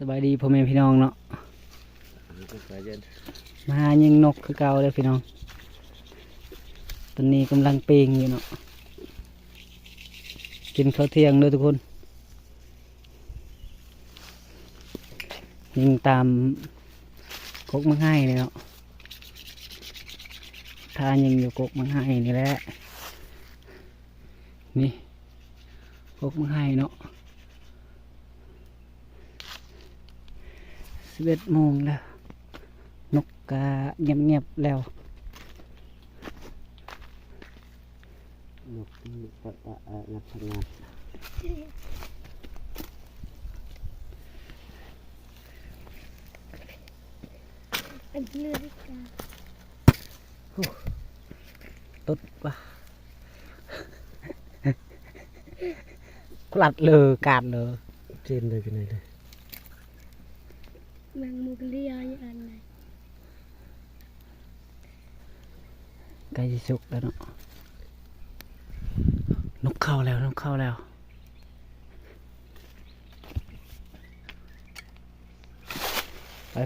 สบายดีพ่อแม่พี่น้องเนาะมายิงนกคือเก่าเลยพี่น้องตอนนี้กำลังเปงอยู่เนาะกินข้าวเที่ยงเลยทุกคนยิงตามกกมังไห้เลยเนาะท่ายิงอยู่กกมังไห้นี่แหละนี่กกมังไห้เนาะ11 โมงแล้วนกกาเงียบๆแล้วนกนับทำงานอันนี้เลยจ้ะตุ๊ดปะกลัดเลยกาดเลยเจนเลยกันเลยแมงมุมเลียอย่างอันไหนใกล้จะสุกแล้วเนาะนกเข้าแล้วนกเข้าแล้ว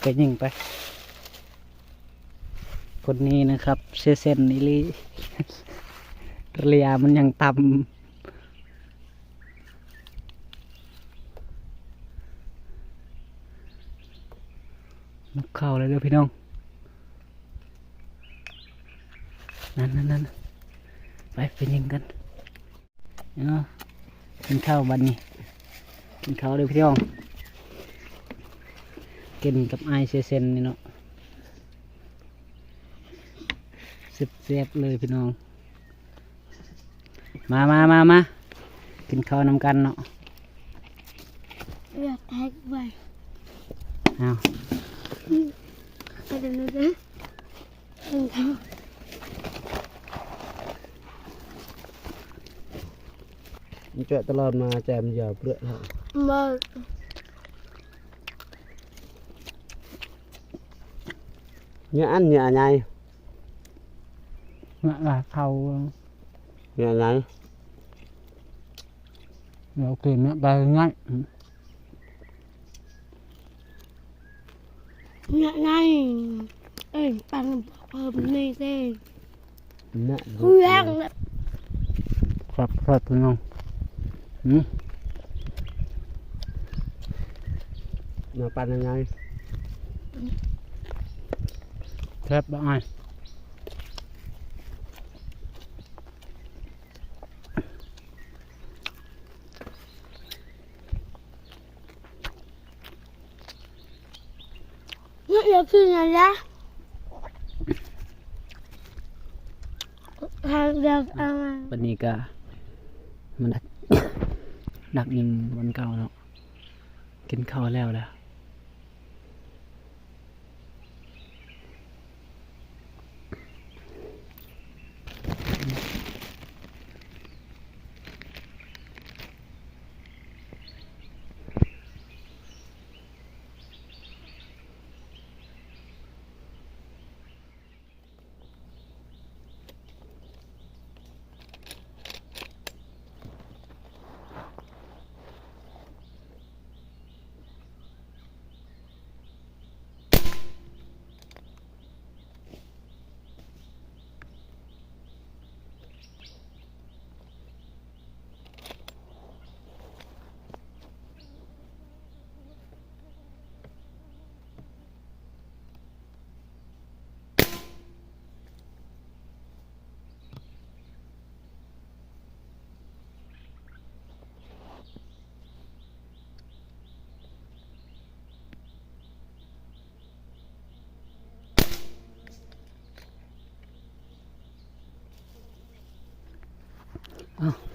ไปยิงไปคนนี้นะครับเส้นนี่ลีเรียมันยังต่ำนกเข้าเลยเด้อพี่น้องนั่นไปยิงกันเนาะกินข้าวบันนี้กินข้าวเลยพี่น้องกินกับไอเซนนี่เนาะเสียบเลยพี่น้องมากินข้าวนำกันเนาะอยากแท็กไปเอาไปดูนะเขาเจาะตลอดมาแจมเหยาเปลือกมาเนี่ยอันเนี่ยไงเนี่ยlà thầuเนี่ยไงเรากินเนี่ยไปง่ายเนี่ยไงปังเพิ่มนี่สิเนี่ยเพื่อนครับพี่น้องเนี่ยปันยังไงครับได้เนี่ยอยากกินอะไรทางเดินเอาวันนี้ก็มันดักยิงวันเก่าเนาะกินข้าวแล้ว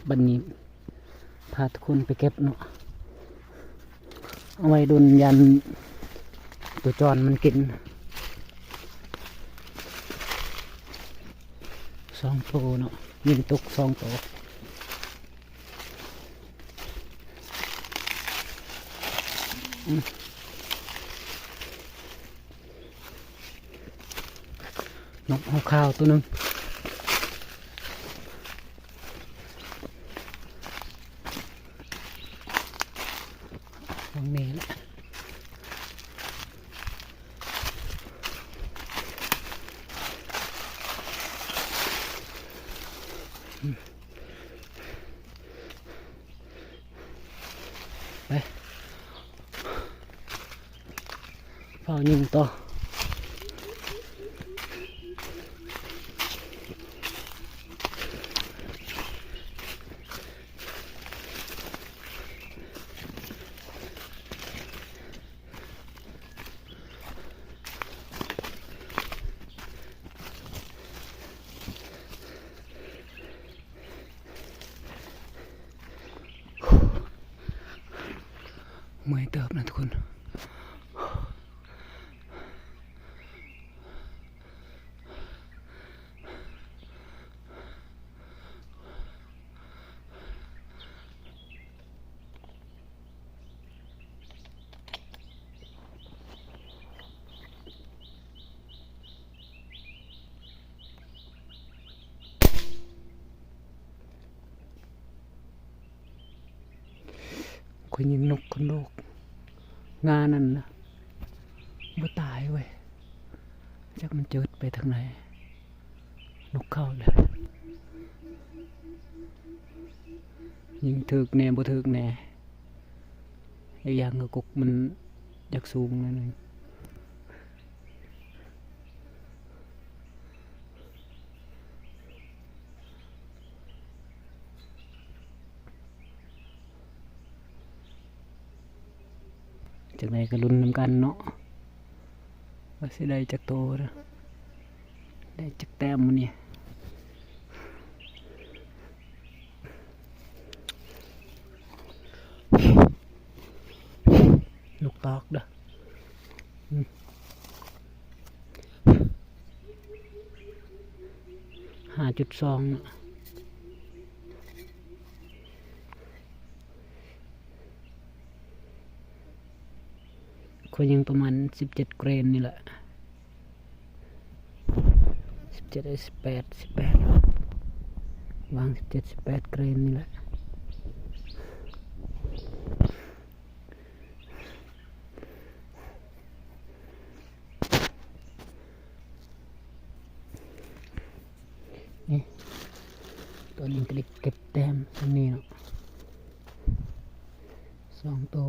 บันนี้พาทุกคนไปเก็บเนาะเอาไว้ดุนยันตัวจรมันกิน2 ตัวเนาะยิงตก2 ตัวนกเอาข้าวตัวนึงตรงนี้แหละ เฝ้ายิงต่อเมื่อยเติบนะทุกคนคุยยิงนกคนโลกงานนั่นนะบ่ตายเว้ยจักมันเจิดไปทางไหนนกเข้าเลยยิงถึกแน่บ่ถึกแน่อีกอย่างก็กกมันอยากสูงนั่นเองจากไหนก็ลุ้นนำกันเนาะว่าสิได้จักโตนะได้จักแต้มมันเนี่ยลูกตอกเด้อ5.2ก็ยังประมาณ17เกรนนี่แหละ17 18วาง17 18เกรนนี่แหละนี่ตัวนี้ก็เก็บแต้มตรงนี้เนาะ2ตัว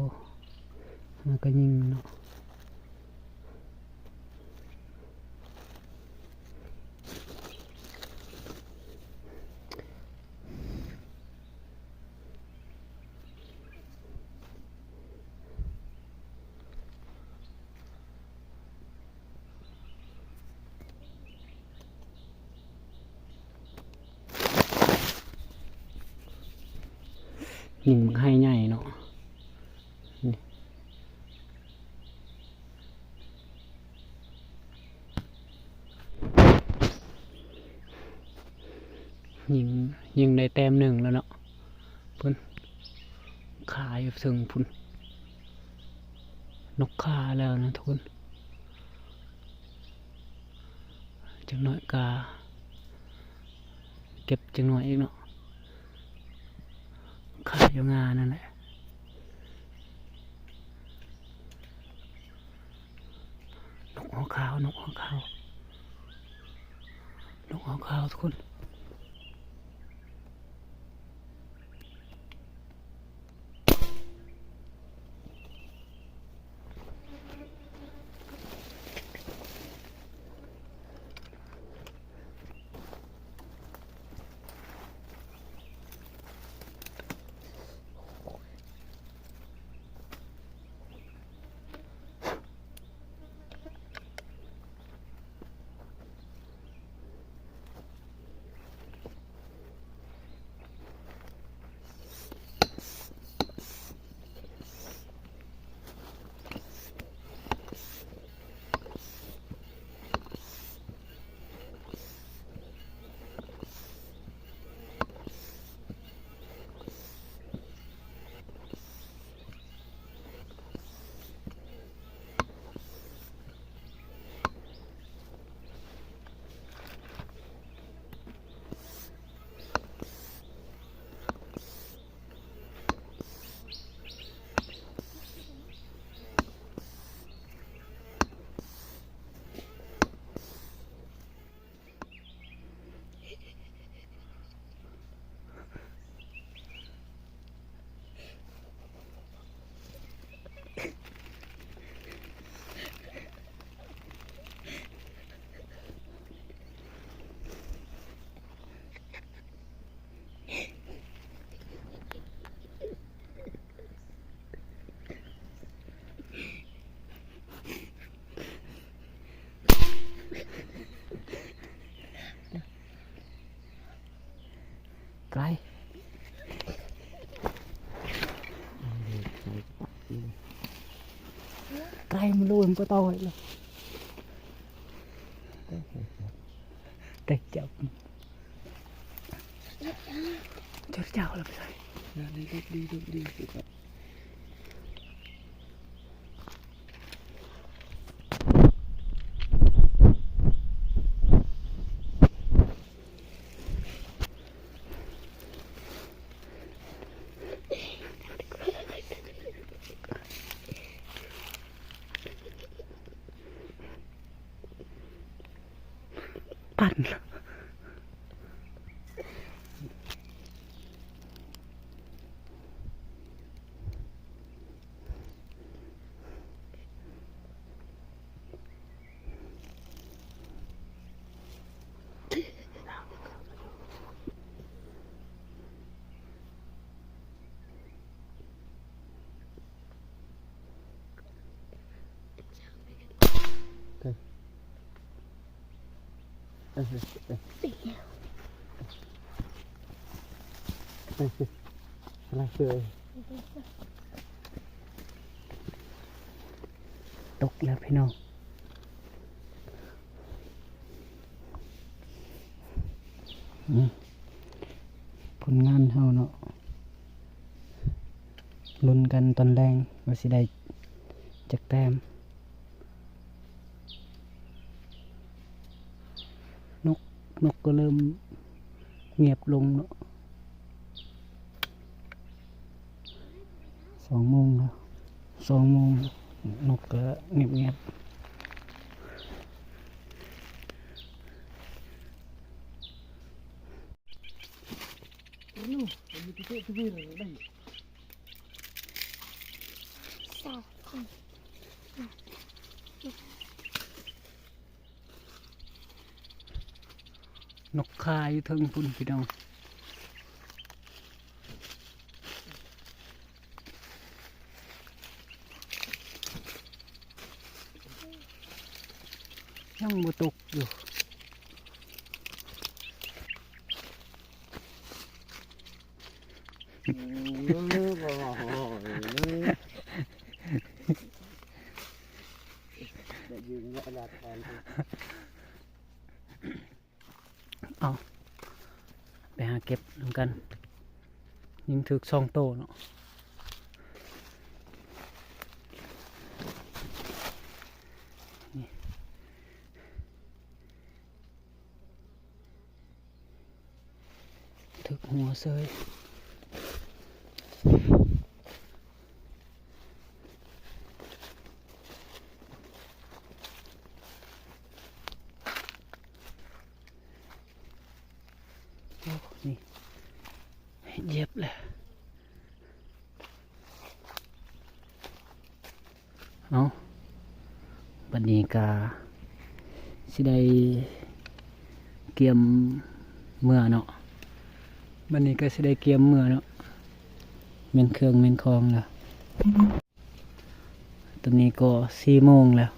แล้วก็ยิงเนาะยิงมันให้ใหญ่เนาะยิงได้แต้มหนึ่งแล้วเนาะพุ่นขายถึงพุ่นนกขาแล้วนะทุกคนจังหน่อยกาเก็บจังหน่อยอีกเนาะขายอยู่งานนั่นแหละนกหัวขาวนกหัวขาวนกหัวขาวทุกคน luôn có to rồi đây chậm cho chào là phải điปั่นอะไรเลยตกแล้วพี่น้องผลงานเฮาเนาะลุ้นกันตอนแรงว่าสิได้จักแต้มนกก็เริ่มเงียบลงเนาะ2 โมงแล้ว2 โมงนกก็เงียบนกคายอยู่เทิงพุ่นพี่น้องยังบ่ตกอยู่เอาไปหาเก็บนำกันยิงถึก2 โตเนาะถึกหัวเซยโอ้นี่เหยียบเลยเอาบัดนี้กาสิได้เกียมเมื่อเนาะบัดนี้ก็สิได้เกียมเมื่อเนาะเมนเครื่องเมนคองแล้วตอนนี้ก็4 โมงแล้ว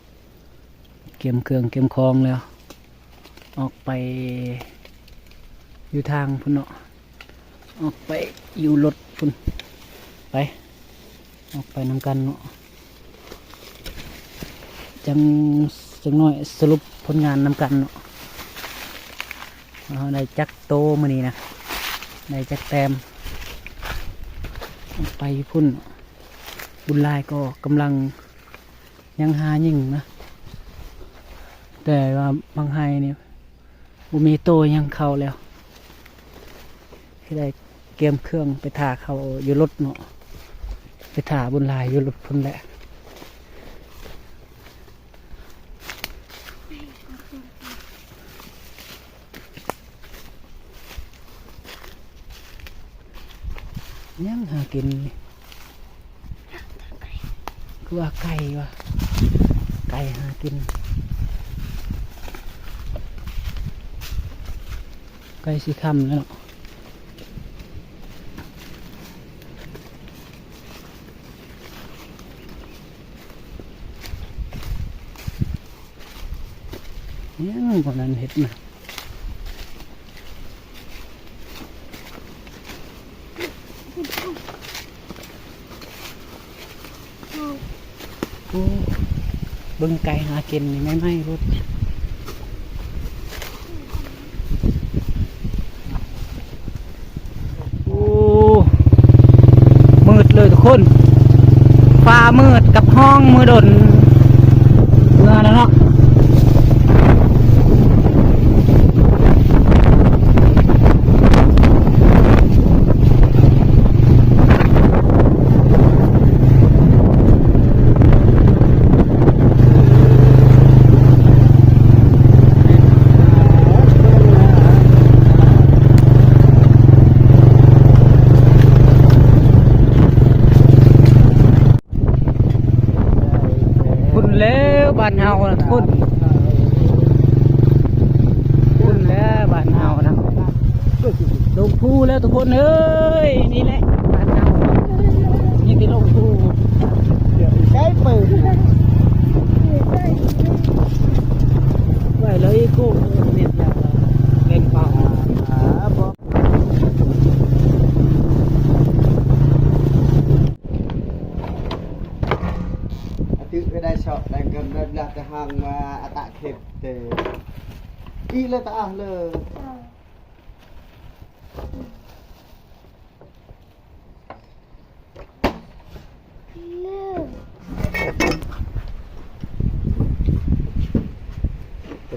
เกียมเครื่องเกียมคองแล้วออกไปอยู่ทางพุ่นเนาะออกไปอยู่รถพุ่นไปออกไปนำกันเนาะจังหน่อยสรุปผลงานนำกันเนาะเราได้จักโตมื้อนี้นะได้จักแต้มออกไปพุ่นบุญลายก็กำลังยังหายิ่งนะแต่ว่าบางไฮนี่บ่มีโตยังเข้าแล้วที่ได้เกมเครื่องไปถ่าเขาอยู่รถเนาะไปถ่าบุญลายอยู่รถพุ่นแหละยังหากินคือว่าไก่วะไก่หากินไก่สีค่ำแล้วเนาะยังกว่านั้นเห็ดนะโอ้ เบิ่งไก่หากินนี่ไม่ไหม้รถโอ้มืดเลยทุกคนฟ้ามืดกับห้องมือดนเมื่อแล้วเนาะคุณแล้วบ้านเฮานะคุณคุณแล้วบ้านเฮานะลงภูแล้วทุกคนเอ้ยนี่แหละบ้านเฮานี่ที่ลงภูใช้ปืนไว้เลยกูเม็ดแล้วเล่นเป่าบอก chứ cái đây sợ đây gần đây là cái hàng mà tạ thịt thì y lên ta lơ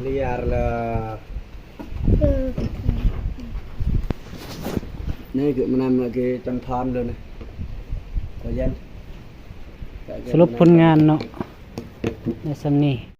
liar là này cứ mà nằm là cái chân thon luôn này thời gian สรุปผลงานเนาะในสำนี